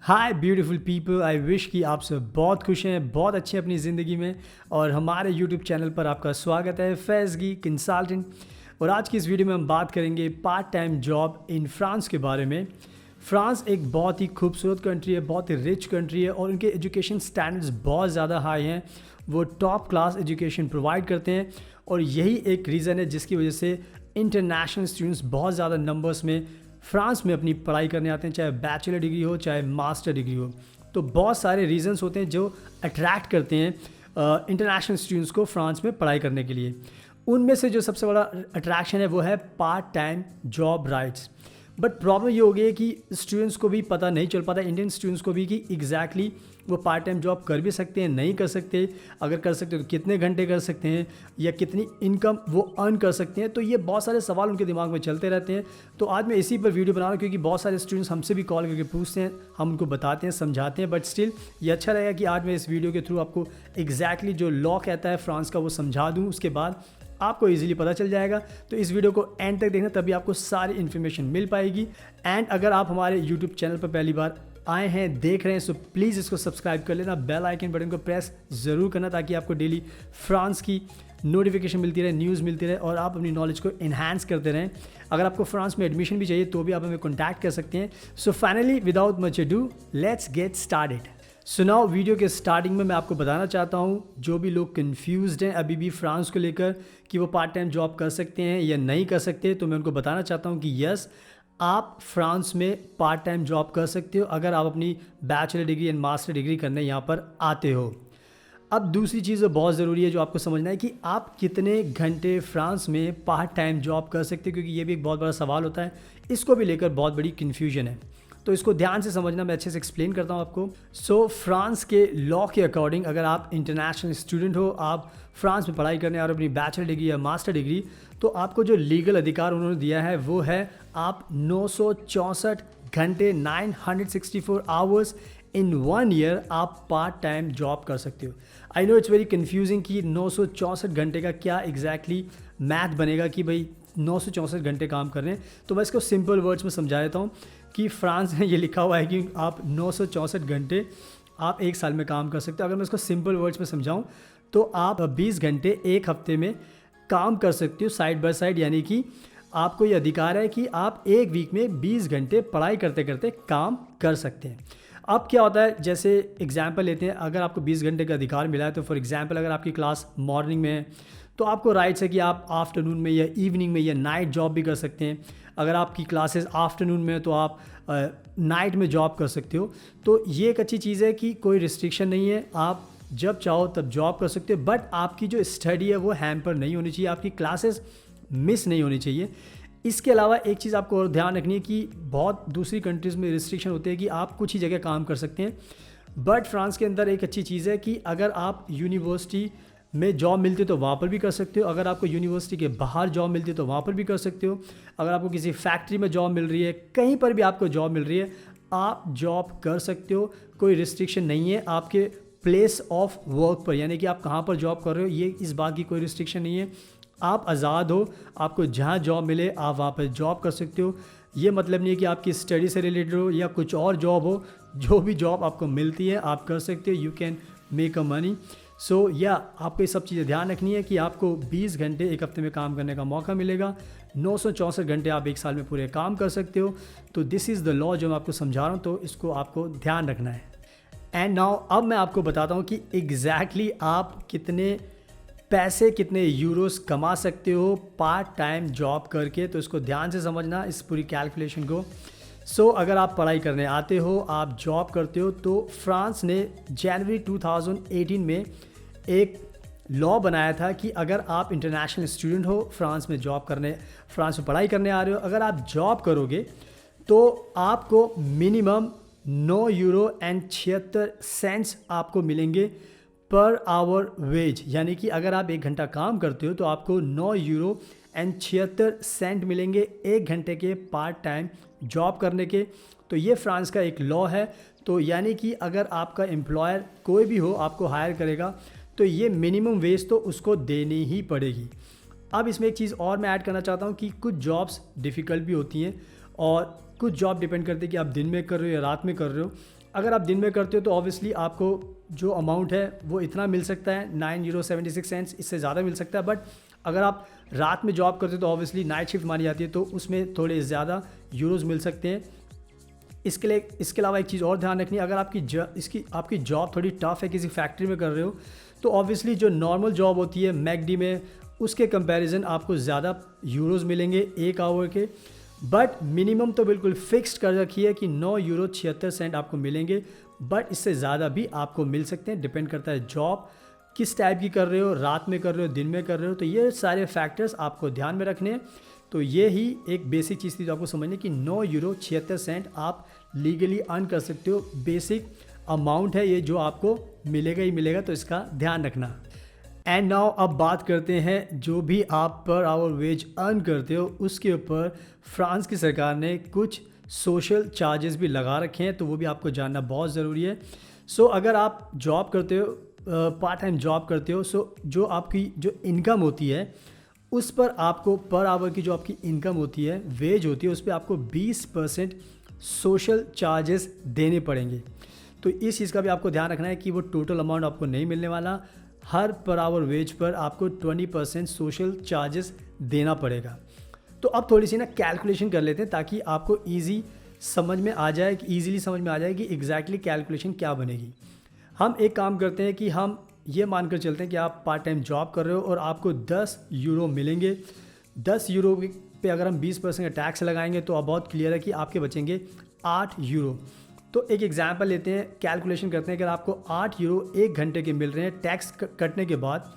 Hi beautiful people, I wish कि आप सब बहुत खुश हैं, बहुत अच्छे हैं अपनी ज़िंदगी में। और हमारे यूट्यूब चैनल पर आपका स्वागत है, फैज़गी कंसल्टेंट। और आज की इस वीडियो में हम बात करेंगे part time job in France के बारे में। फ्रांस एक बहुत ही खूबसूरत कंट्री है, बहुत ही रिच कंट्री है और उनके एजुकेशन स्टैंडर्ड्स बहुत ज़्यादा हाई हैं। वो टॉप क्लास एजुकेशन प्रोवाइड करते हैं और यही एक रीज़न है जिसकी वजह से इंटरनेशनल स्टूडेंट्स बहुत ज़्यादा नंबर्स में फ्रांस में अपनी पढ़ाई करने आते हैं, चाहे बैचलर डिग्री हो चाहे मास्टर डिग्री हो। तो बहुत सारे रीजंस होते हैं जो अट्रैक्ट करते हैं इंटरनेशनल स्टूडेंट्स को फ्रांस में पढ़ाई करने के लिए। उनमें से जो सबसे बड़ा अट्रैक्शन है वो है part time job rights. But problem ये हो गई है कि स्टूडेंट्स को भी पता नहीं चल पाता, इंडियन स्टूडेंट्स को भी, कि एग्जैक्टली वो पार्ट टाइम जॉब कर भी सकते हैं, नहीं कर सकते, अगर कर सकते तो कितने घंटे कर सकते हैं या कितनी इनकम वो अर्न कर सकते हैं। तो ये बहुत सारे सवाल उनके दिमाग में चलते रहते हैं। तो आज मैं इसी पर वीडियो बना रहा हूँ क्योंकि बहुत सारे स्टूडेंट्स हमसे भी कॉल करके पूछते हैं, हम उनको बताते हैं, समझाते हैं। बट स्टिल ये अच्छा रहेगा कि आज मैं इस वीडियो के थ्रू आपको एग्जैक्टली जो लॉ कहता है फ्रांस का वो समझा दूँ, उसके बाद आपको इजीली पता चल जाएगा। तो इस वीडियो को एंड तक देखना, तभी आपको सारी इन्फॉर्मेशन मिल पाएगी। एंड अगर आप हमारे यूट्यूब चैनल पर पहली बार आए हैं, देख रहे हैं, सो प्लीज़ इसको सब्सक्राइब कर लेना, बेल आइकन बटन को प्रेस ज़रूर करना ताकि आपको डेली फ्रांस की नोटिफिकेशन मिलती रहे, न्यूज़ मिलती रहे और आप अपनी नॉलेज को इन्हांस करते रहें। अगर आपको फ्रांस में एडमिशन भी चाहिए तो भी आप हमें कॉन्टैक्ट कर सकते हैं। So finally without much ado let's get started. So now video के स्टार्टिंग में मैं आपको बताना चाहता हूँ, जो भी लोग कंफ्यूज्ड हैं अभी भी फ्रांस को लेकर कि वो पार्ट टाइम जॉब कर सकते हैं या नहीं कर सकते, तो मैं उनको बताना चाहता हूँ कि यस, आप फ्रांस में पार्ट टाइम जॉब कर सकते हो अगर आप अपनी bachelor degree and master degree करने यहाँ पर आते हो। अब दूसरी चीज़ जो बहुत ज़रूरी है, जो आपको समझना है कि आप कितने घंटे फ्रांस में पार्ट टाइम जॉब कर सकते हो, क्योंकि ये भी एक बहुत बड़ा सवाल होता है। इसको भी लेकर बहुत बड़ी कन्फ्यूजन है, तो इसको ध्यान से समझना, मैं अच्छे से एक्सप्लेन करता हूँ आपको। सो फ्रांस के लॉ के अकॉर्डिंग अगर आप इंटरनेशनल स्टूडेंट हो, आप फ्रांस में पढ़ाई करने आ रहे हो अपनी बैचलर डिग्री या मास्टर डिग्री, तो आपको जो लीगल अधिकार उन्होंने दिया है वो है आप 964 घंटे 964 आवर्स इन 1 ईयर आप पार्ट टाइम जॉब कर सकते हो। I know it's very confusing कि 964 घंटे का क्या एग्जैक्टली मैथ बनेगा कि भाई 964 घंटे काम कर रहे हैं। तो मैं इसको सिंपल वर्ड्स में समझा देता हूँ कि फ्रांस में ये लिखा हुआ है कि आप 964 घंटे आप एक साल में काम कर सकते हो। अगर मैं इसको सिंपल वर्ड्स में समझाऊँ तो आप 20 घंटे एक हफ्ते में काम कर सकते हो साइड बाय साइड, यानी कि आपको ये अधिकार है कि आप एक वीक में 20 घंटे पढ़ाई करते करते काम कर सकते हैं। अब क्या होता है, जैसे एग्जाम्पल लेते हैं, अगर आपको 20 घंटे का अधिकार मिला है तो फॉर एग्जाम्पल अगर आपकी क्लास मॉर्निंग में है तो आपको राइट्स है कि आप आफ्टरनून में या इवनिंग में या नाइट जॉब भी कर सकते हैं। अगर आपकी क्लासेस आफ्टरनून में है तो आप नाइट में जॉब कर सकते हो। तो ये एक अच्छी चीज़ है कि कोई रिस्ट्रिक्शन नहीं है, आप जब चाहो तब जॉब कर सकते हो। बट आपकी जो स्टडी है वो हैम्पर नहीं होनी चाहिए, आपकी क्लासेस मिस नहीं होनी चाहिए। इसके अलावा एक चीज़ आपको और ध्यान रखनी है कि बहुत दूसरी कंट्रीज़ में रिस्ट्रिक्शन होते हैं कि आप कुछ ही जगह काम कर सकते हैं। बट फ्रांस के अंदर एक अच्छी चीज़ है कि अगर आप यूनिवर्सिटी में जॉब मिलती है तो वहाँ पर भी कर सकते हो, अगर आपको यूनिवर्सिटी के बाहर जॉब मिलती है तो वहाँ पर भी कर सकते हो, अगर आपको किसी फैक्ट्री में जॉब मिल रही है, कहीं पर भी आपको जॉब मिल रही है, आप जॉब कर सकते हो। कोई रिस्ट्रिक्शन नहीं है आपके प्लेस ऑफ वर्क पर, यानी कि आप कहाँ पर जॉब कर रहे हो, ये इस बात की कोई रिस्ट्रिक्शन नहीं है। आप आज़ाद हो, आपको जहाँ जॉब मिले आप वहाँ पर जॉब कर सकते हो। ये मतलब नहीं है कि आपकी स्टडी से रिलेटेड हो या कुछ और जॉब हो, जो भी जॉब आपको मिलती है आप कर सकते हो, you can make a money. So या आपको ये सब चीज़ें ध्यान रखनी है कि आपको 20 घंटे एक हफ्ते में काम करने का मौका मिलेगा, 964 घंटे आप एक साल में पूरे काम कर सकते हो। तो दिस इज़ द लॉ जो मैं आपको समझा रहा हूँ, तो इसको आपको ध्यान रखना है। एंड नाउ अब मैं आपको बताता हूँ कि एग्जैक्टली आप कितने पैसे, कितने यूरोस कमा सकते हो पार्ट टाइम जॉब करके। तो इसको ध्यान से समझना, इस पूरी कैलकुलेशन को। सो अगर आप पढ़ाई करने आते हो, आप जॉब करते हो, तो फ्रांस ने जनवरी 2018 में एक लॉ बनाया था कि अगर आप इंटरनेशनल स्टूडेंट हो, फ्रांस में जॉब करने, फ्रांस में पढ़ाई करने आ रहे हो, अगर आप जॉब करोगे तो आपको मिनिमम 9 यूरो एंड 76 सेंट्स आपको मिलेंगे पर आवर वेज। यानी कि अगर आप एक घंटा काम करते हो तो आपको 9 यूरो एंड 76 सेंट मिलेंगे एक घंटे के पार्ट टाइम जॉब करने के। तो ये फ्रांस का एक लॉ है। तो यानी कि अगर आपका एम्प्लॉयर कोई भी हो आपको हायर करेगा तो ये मिनिमम वेज तो उसको देनी ही पड़ेगी। अब इसमें एक चीज़ और मैं ऐड करना चाहता हूँ कि कुछ जॉब्स डिफ़िकल्ट भी होती हैं और कुछ जॉब डिपेंड करती है कि आप दिन में कर रहे हो या रात में कर रहे हो। अगर आप दिन में करते हो तो ऑब्वियसली आपको जो अमाउंट है वो इतना मिल सकता है, 9 यूरो 76 सेंट्स, इससे ज़्यादा मिल सकता है। बट अगर आप रात में जॉब करते हो तो ऑब्वियसली नाइट शिफ्ट मानी जाती है, तो उसमें थोड़े ज़्यादा यूरोज़ मिल सकते हैं। इसके अलावा एक चीज़ और ध्यान रखनी है, अगर आपकी जॉब थोड़ी टफ है, किसी फैक्ट्री में कर रहे हो, तो ऑब्वियसली जो नॉर्मल जॉब होती है मैकडी में, उसके कंपैरिजन आपको ज़्यादा यूरोज़ मिलेंगे 1 आवर के। बट मिनिमम तो बिल्कुल फिक्स्ड कर रखी है कि 9 यूरो 76 सेंट आपको मिलेंगे, बट इससे ज़्यादा भी आपको मिल सकते हैं। डिपेंड करता है जॉब किस टाइप की कर रहे हो, रात में कर रहे हो, दिन में कर रहे हो, तो ये सारे फैक्टर्स आपको ध्यान में रखने हैं। तो ये ही एक बेसिक चीज़ थी जो आपको समझने कि 9 यूरो 76 सेंट आप लीगली अर्न कर सकते हो। बेसिक अमाउंट है ये जो आपको मिलेगा ही मिलेगा, तो इसका ध्यान रखना। एंड नाउ अब बात करते हैं जो भी आप पर आवर वेज अर्न करते हो उसके ऊपर फ्रांस की सरकार ने कुछ सोशल चार्जेस भी लगा रखे हैं, तो वो भी आपको जानना बहुत ज़रूरी है। सो अगर आप जॉब करते हो, पार्ट टाइम जॉब करते हो, सो जो आपकी जो इनकम होती है उस पर आपको पर आवर की जो आपकी इनकम होती है, वेज होती है, उस पर आपको 20% सोशल चार्जेस देने पड़ेंगे। तो इस चीज़ का भी आपको ध्यान रखना है कि वो टोटल अमाउंट आपको नहीं मिलने वाला, हर पर आवर वेज पर आपको 20% सोशल चार्जेस देना पड़ेगा। तो अब थोड़ी सी ना कैलकुलेशन कर लेते हैं ताकि आपको ईज़िली समझ में आ जाए कि एग्जैक्टली कैलकुलेशन क्या बनेगी। हम एक काम करते हैं कि हम ये मानकर चलते हैं कि आप पार्ट टाइम जॉब कर रहे हो और आपको 10 यूरो मिलेंगे। 10 यूरो पे अगर हम 20% का टैक्स लगाएंगे तो अब बहुत क्लियर है कि आपके बचेंगे 8 यूरो। तो एक एग्जांपल लेते हैं, कैलकुलेशन करते हैं। अगर आपको 8 यूरो 1 घंटे के मिल रहे हैं टैक्स कटने के बाद,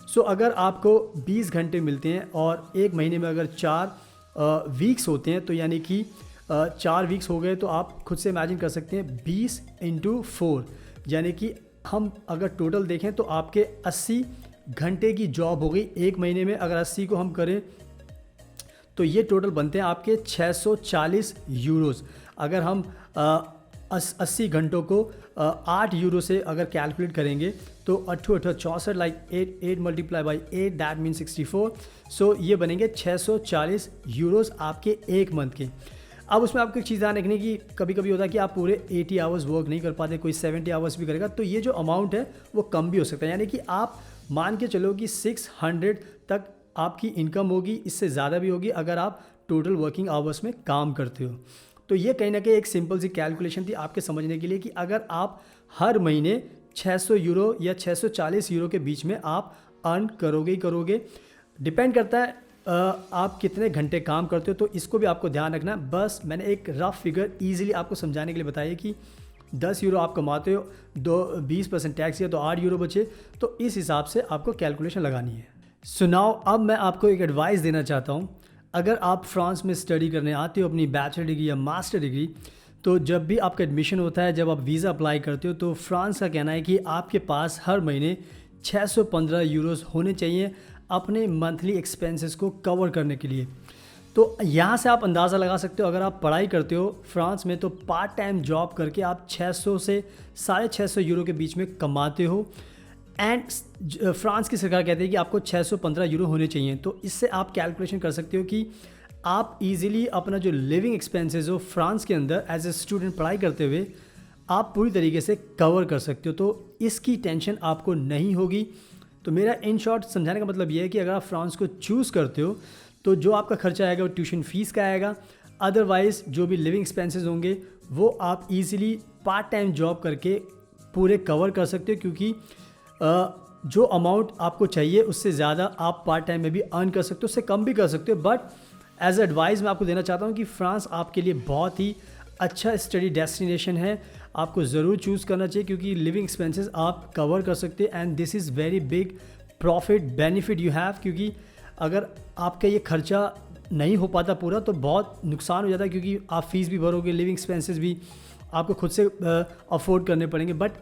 सो अगर आपको 20 घंटे मिलते हैं और एक महीने में अगर 4 वीक्स होते हैं, तो यानी कि 4 वीक्स हो गए, तो आप खुद से इमेजिन कर सकते हैं 20 × 4, यानी कि हम अगर टोटल देखें तो आपके 80 घंटे की जॉब हो गई एक महीने में। अगर 80 को हम करें तो ये टोटल बनते हैं आपके 640 यूरोज़। अगर हम 80 घंटों को 8 यूरो से अगर कैलकुलेट करेंगे तो 8 64 like 8 multiply by 8 that mean 64। सो ये बनेंगे 640 यूरोज़ आपके एक मंथ के। अब उसमें आपको एक चीज़ ध्यान रखने की, कभी कभी होता है कि आप पूरे 80 आवर्स वर्क नहीं कर पाते, कोई 70 आवर्स भी करेगा, तो ये जो अमाउंट है वो कम भी हो सकता है। यानी कि आप मान के चलो कि 600 तक आपकी इनकम होगी, इससे ज़्यादा भी होगी अगर आप टोटल वर्किंग आवर्स में काम करते हो। तो ये कहीं ना कहीं एक सिंपल सी कैलकुलेशन थी आपके समझने के लिए कि अगर आप हर महीने 600 यूरो या 640 यूरो के बीच में आप अर्न करोगे ही करोगे। डिपेंड करता है आप कितने घंटे काम करते हो, तो इसको भी आपको ध्यान रखना है। बस मैंने एक रफ फिगर ईजिली आपको समझाने के लिए बताया कि 10 यूरो आप कमाते हो, 20% टैक्स किया तो 8 यूरो बचे, तो इस हिसाब से आपको कैलकुलेशन लगानी है। सो नाउ अब मैं आपको एक एडवाइस देना चाहता हूँ। अगर आप फ्रांस में स्टडी करने आते हो अपनी बैचलर डिग्री या मास्टर डिग्री, तो जब भी आपका एडमिशन होता है, जब आप वीज़ा अप्लाई करते हो, तो फ्रांस का कहना है कि आपके पास हर महीने 615 यूरोज़ होने चाहिए अपने मंथली एक्सपेंसेस को कवर करने के लिए। तो यहाँ से आप अंदाज़ा लगा सकते हो, अगर आप पढ़ाई करते हो फ्रांस में तो पार्ट टाइम जॉब करके आप 600 से 650 यूरो के बीच में कमाते हो। एंड फ्रांस की सरकार कहती है कि आपको 615 यूरो होने चाहिए। तो इससे आप कैलकुलेशन कर सकते हो कि आप इजीली अपना जो लिविंग एक्सपेंसेस हो फ्रांस के अंदर एज ए स्टूडेंट पढ़ाई करते हुए आप पूरी तरीके से कवर कर सकते हो। तो इसकी टेंशन आपको नहीं होगी। तो मेरा इन शॉर्ट समझाने का मतलब ये है कि अगर आप फ्रांस को चूज़ करते हो तो जो आपका खर्चा आएगा वो ट्यूशन फ़ीस का आएगा, अदरवाइज़ जो भी लिविंग एक्सपेंसेस होंगे वो आप इजीली पार्ट टाइम जॉब करके पूरे कवर कर सकते हो, क्योंकि जो अमाउंट आपको चाहिए उससे ज़्यादा आप पार्ट टाइम में भी अर्न कर सकते हो, उससे कम भी कर सकते हो। बट एज एडवाइस मैं आपको देना चाहता हूँ कि फ्रांस आपके लिए बहुत ही अच्छा स्टडी डेस्टिनेशन है, आपको ज़रूर चूज़ करना चाहिए, क्योंकि लिविंग एक्सपेंसेस आप कवर कर सकते हैं and this is very big profit benefit you have. क्योंकि अगर आपका ये खर्चा नहीं हो पाता पूरा तो बहुत नुकसान हो जाता है, क्योंकि आप फीस भी भरोगे, लिविंग एक्सपेंसेस भी आपको खुद से अफोर्ड करने पड़ेंगे। बट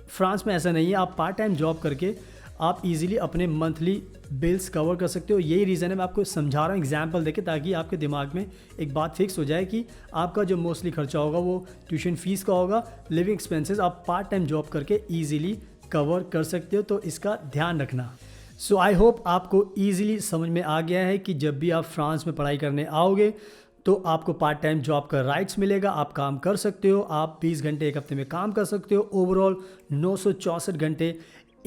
फ्रांस में ऐसा नहीं है, आप पार्ट टाइम जॉब करके आप इजीली अपने मंथली बिल्स कवर कर सकते हो। यही रीज़न है मैं आपको समझा रहा हूँ एग्जांपल देके, ताकि आपके दिमाग में एक बात फिक्स हो जाए कि आपका जो मोस्टली खर्चा होगा वो ट्यूशन फ़ीस का होगा, लिविंग एक्सपेंसेस आप पार्ट टाइम जॉब करके ईजिली कवर कर सकते हो। तो इसका ध्यान रखना। सो आई होप आपको ईजिली समझ में आ गया है कि जब भी आप फ्रांस में पढ़ाई करने आओगे तो आपको पार्ट टाइम जॉब का राइट्स मिलेगा, आप काम कर सकते हो, आप 20 घंटे एक हफ्ते में काम कर सकते हो, ओवरऑल 964 घंटे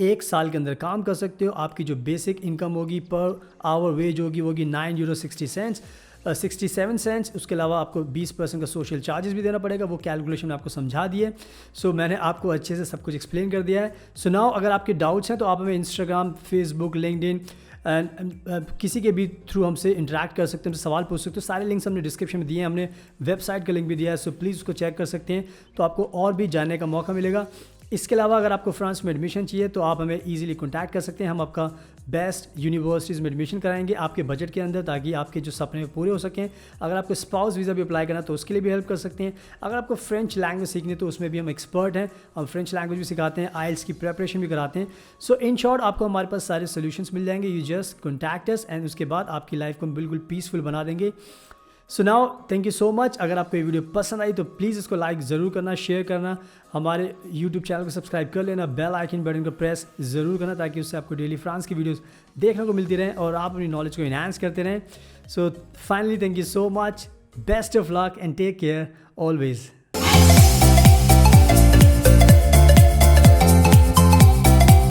एक साल के अंदर काम कर सकते हो। आपकी जो बेसिक इनकम होगी पर आवर वेज होगी वो होगी €9.60 67 सेंट्स। उसके अलावा आपको 20% का सोशल चार्जेस भी देना पड़ेगा, वो कैलकुलेशन आपको समझा दिए। सो मैंने आपको अच्छे से सब कुछ एक्सप्लेन कर दिया है। सो नाउ अगर आपके डाउट्स हैं तो आप हमें इंस्टाग्राम, फेसबुक, लिंक्डइन किसी के भी थ्रू हमसे इंटरेक्ट कर सकते हैं, हमसे सवाल पूछ सकते हो। सारे लिंक्स हमने डिस्क्रिप्शन में दिए हैं, हमने वेबसाइट का लिंक भी दिया है, सो प्लीज़ उसको चेक कर सकते हैं, तो आपको और भी जानने का मौका मिलेगा। इसके अलावा अगर आपको फ्रांस में एडमिशन चाहिए तो आप हमें ईजिली कॉन्टैक्ट कर सकते हैं। हम आपका बेस्ट यूनिवर्सिटीज़ में एडमिशन कराएंगे आपके बजट के अंदर, ताकि आपके जो सपने पूरे हो सकें। अगर आपको स्पाउस वीज़ा भी अप्लाई करना तो उसके लिए भी हेल्प कर सकते हैं। अगर आपको फ्रेंच लैंग्वेज सीखनी है तो उसमें भी हम एक्सपर्ट हैं, हम फ्रेंच लैंग्वेज भी सिखाते हैं, आइल्स की प्रेपरेशन भी कराते हैं। सो इन शॉर्ट आपको हमारे पास सारे सोल्यूशंस मिल जाएंगे। You just contact us and उसके बाद आपकी लाइफ को हम बिल्कुल पीसफुल बना देंगे। So now thank you so much. अगर आपको ये वीडियो पसंद आई तो प्लीज़ इसको लाइक ज़रूर करना, शेयर करना, हमारे यूट्यूब चैनल को सब्सक्राइब कर लेना, बेल आइकन बटन को प्रेस ज़रूर करना, ताकि उससे आपको डेली फ्रांस की वीडियोस देखने को मिलती रहें और आप अपनी नॉलेज को इन्हांस करते रहें। So finally thank you so much, best of luck and take care always.